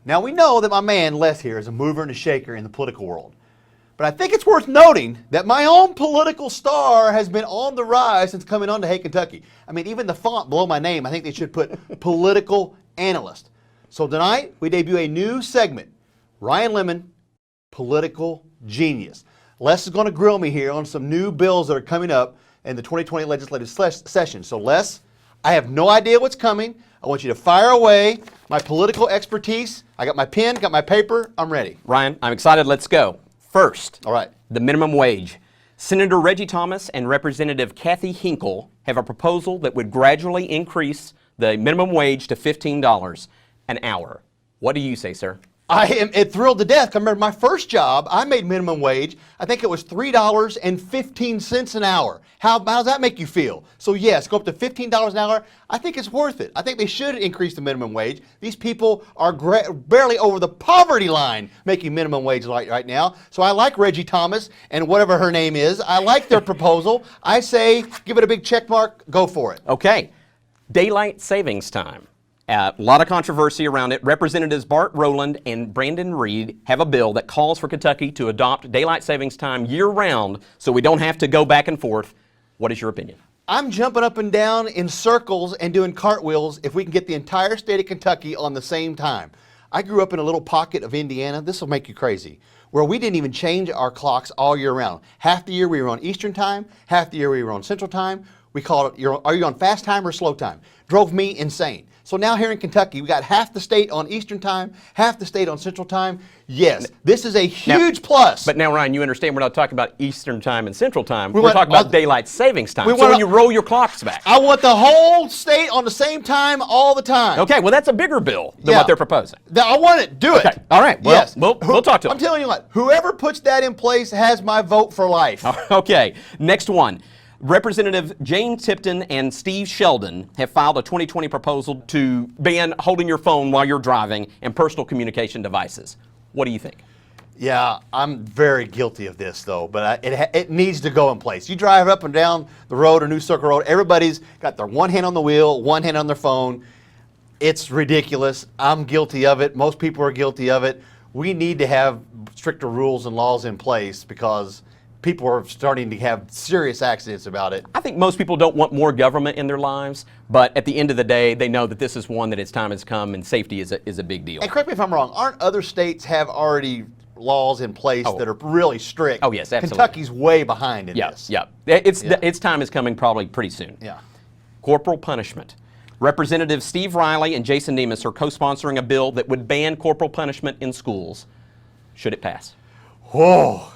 Now we know that my man Les here is a mover and a shaker in the political world. But I think it's worth noting that my own political star has been on the rise since coming on to Hey Kentucky. I mean, even the font below my name, I think they should put political analyst. So tonight, we debut a new segment, Ryan Lemon, Political Genius. Les is going to grill me here on some new bills that are coming up in the 2020 legislative session. So Les, I have no idea what's coming. I want you to fire away my political expertise. I got my pen, got my paper, I'm ready. Ryan, I'm excited. Let's go. First, all right, the minimum wage. Senator Reggie Thomas and Representative Kathy Hinkle have a proposal that would gradually increase the minimum wage to $15 an hour. What do you say, sir? I am thrilled to death. I remember my first job, I made minimum wage. I think it was $3.15 an hour. How does that make you feel? So yes, go up to $15 an hour. I think it's worth it. I think they should increase the minimum wage. These people are barely over the poverty line making minimum wage right now. So I like Reggie Thomas and whatever her name is. I like their proposal. I say give it a big check mark. Go for it. Okay. Daylight savings time. A lot of controversy around it. Representatives Bart Rowland and Brandon Reed have a bill that calls for Kentucky to adopt daylight savings time year-round so we don't have to go back and forth. What is your opinion? I'm jumping up and down in circles and doing cartwheels if we can get the entire state of Kentucky on the same time. I grew up in a little pocket of Indiana. This will make you crazy, where we didn't even change our clocks all year round. Half the year we were on Eastern time, half the year we were on Central time. We called it, are you on fast time or slow time? Drove me insane. So now here in Kentucky, we got half the state on Eastern time, half the state on Central time. Yes, this is a huge plus. But now, Ryan, you understand we're not talking about Eastern time and Central time. We're talking about daylight savings time. So when you roll your clocks back. I want the whole state on the same time all the time. Okay, well, that's a bigger bill than what they're proposing. I want it. Do it. Okay. All right. Well, yes. we'll talk to them. I'm telling you what, whoever puts that in place has my vote for life. Okay, next one. Representative Jane Tipton and Steve Sheldon have filed a 2020 proposal to ban holding your phone while you're driving and personal communication devices. What do you think? Yeah, I'm very guilty of this though, but it needs to go in place. You drive up and down the road or New Circle Road, everybody's got their one hand on the wheel, one hand on their phone. It's ridiculous. I'm guilty of it. Most people are guilty of it. We need to have stricter rules and laws in place because people are starting to have serious accidents about it. I think most people don't want more government in their lives, but at the end of the day, they know that this is one that its time has come and safety is a big deal. And correct me if I'm wrong, aren't other states have already laws in place that are really strict? Oh, yes, absolutely. Kentucky's way behind in this. Yeah, its time is coming probably pretty soon. Yeah. Corporal punishment. Representatives Steve Riley and Jason Demas are co-sponsoring a bill that would ban corporal punishment in schools. Should it pass? Whoa.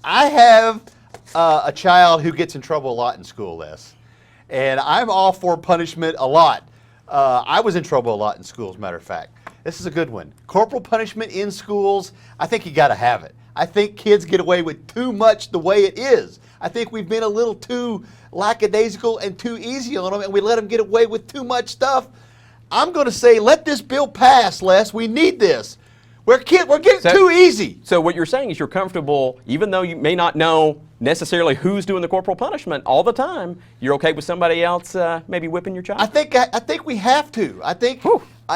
I have a child who gets in trouble a lot in school, Les, and I'm all for punishment a lot. I was in trouble a lot in school, as a matter of fact. This is a good one. Corporal punishment in schools, I think you got to have it. I think kids get away with too much the way it is. I think we've been a little too lackadaisical and too easy on them, and we let them get away with too much stuff. I'm going to say let this bill pass, Les. We need this. We're getting too easy. So what you're saying is you're comfortable, even though you may not know necessarily who's doing the corporal punishment all the time, you're okay with somebody else maybe whipping your child? I think we have to. I think,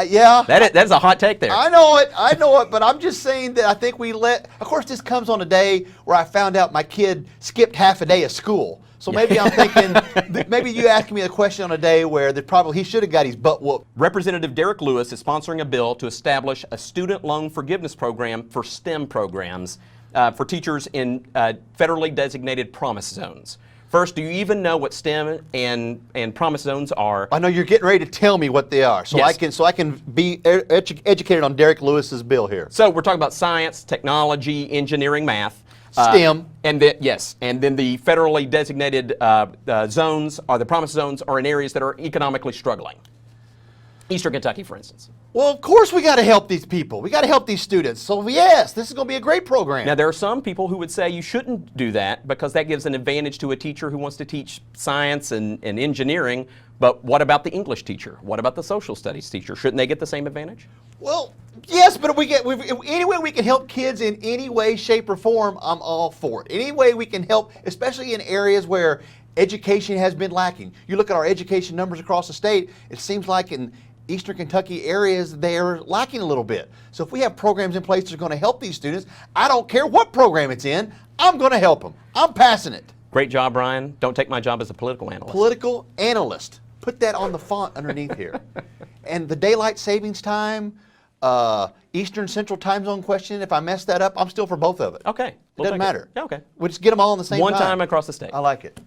yeah. That is a hot take there. I know it, but I'm just saying that I think we of course this comes on a day where I found out my kid skipped half a day of school. So maybe I'm thinking, maybe you asked me a question on a day where he should have got his butt whooped. Representative Derek Lewis is sponsoring a bill to establish a student loan forgiveness program for STEM programs for teachers in federally designated promise zones. First, do you even know what STEM and promise zones are? I know you're getting ready to tell me what they are, so yes. I can be educated on Derek Lewis's bill here. So we're talking about science, technology, engineering, math. STEM. And then the federally designated zones, or the promise zones, are in areas that are economically struggling. Eastern Kentucky, for instance. Well, of course we got to help these people. We got to help these students. So yes, this is going to be a great program. Now there are some people who would say you shouldn't do that because that gives an advantage to a teacher who wants to teach science and engineering. But what about the English teacher? What about the social studies teacher? Shouldn't they get the same advantage? Well, yes, but if any way we can help kids in any way, shape, or form, I'm all for it. Any way we can help, especially in areas where education has been lacking. You look at our education numbers across the state, it seems like in Eastern Kentucky areas, they're lacking a little bit. So if we have programs in place that are going to help these students, I don't care what program it's in, I'm going to help them. I'm passing it. Great job, Brian. Don't take my job as a political analyst. Political analyst. Put that on the font underneath here. And the daylight savings time, Eastern Central Time Zone question, if I mess that up, I'm still for both of it. Okay. It doesn't matter. Yeah, okay. We'll just get them all on the same One time. time across the state. I like it.